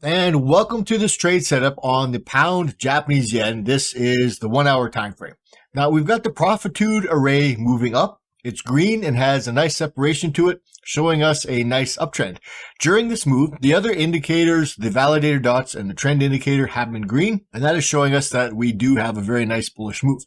And welcome to this trade setup on the pound Japanese yen. This is the 1 hour time frame. Now we've got the Profitude array moving up. It's green and has a nice separation to it, showing us a nice uptrend. During this move, the other indicators, the validator dots and the trend indicator have been green, and that is showing us that we do have a very nice bullish move.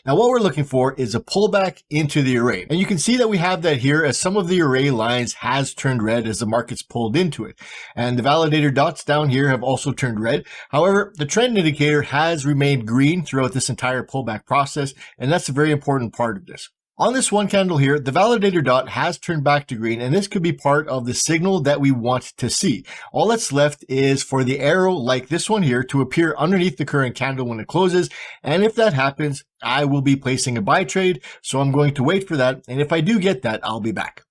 Now what we're looking for is a pullback into the array. And you can see that we have that here as some of the array lines has turned red as the market's pulled into it. And the validator dots down here have also turned red. However, the trend indicator has remained green throughout this entire pullback process, and that's a very important part of this. On this one candle here, the validator dot has turned back to green, and this could be part of the signal that we want to see. All that's left is for the arrow like this one here to appear underneath the current candle when it closes. And if that happens, I will be placing a buy trade. So I'm going to wait for that. And if I do get that, I'll be back.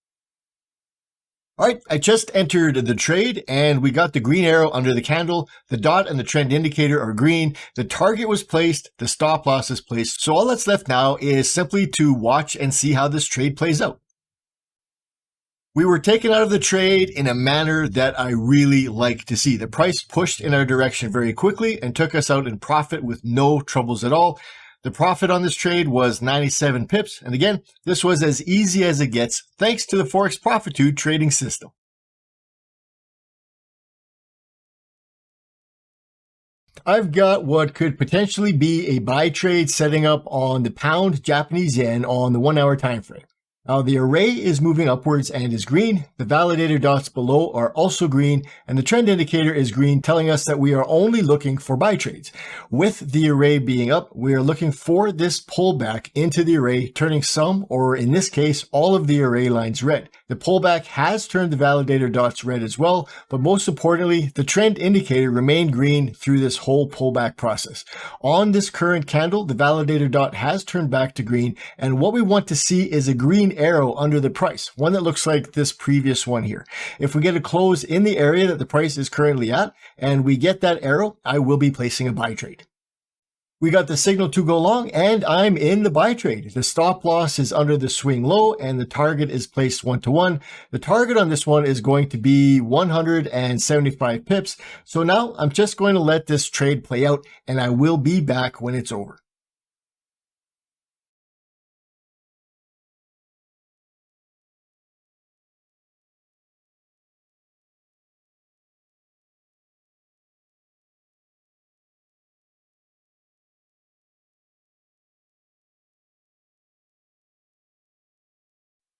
All right, I just entered the trade and we got the green arrow under the candle. The dot and the trend indicator are green. The target was placed. The stop loss is placed. So all that's left now is simply to watch and see how this trade plays out. We were taken out of the trade in a manner that I really like to see. The price pushed in our direction very quickly and took us out in profit with no troubles at all. The profit on this trade was 97 pips. And again, this was as easy as it gets thanks to the Forex Profitude trading system. I've got what could potentially be a buy trade setting up on the pound Japanese yen on the 1 hour time frame. Now the array is moving upwards and is green. The validator dots below are also green, and the trend indicator is green, telling us that we are only looking for buy trades. With the array being up, we are looking for this pullback into the array, turning some, or in this case, all of the array lines red. The pullback has turned the validator dots red as well, but most importantly, the trend indicator remained green through this whole pullback process. On this current candle, the validator dot has turned back to green, and what we want to see is a green arrow under the price, one that looks like this previous one here. If we get a close in the area that the price is currently at, and we get that arrow, I will be placing a buy trade. We got the signal to go long, and I'm in the buy trade. The stop loss is under the swing low, and the target is placed 1-to-1. The target on this one is going to be 175 pips. So now I'm just going to let this trade play out, and I will be back when it's over.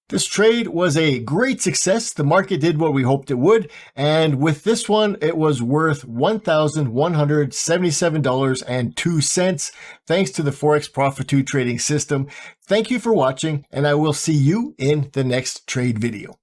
This trade was a great success. The market did what we hoped it would. And with this one, it was worth $1,177.02 thanks to the Forex Profitude trading system. Thank you for watching, and I will see you in the next trade video.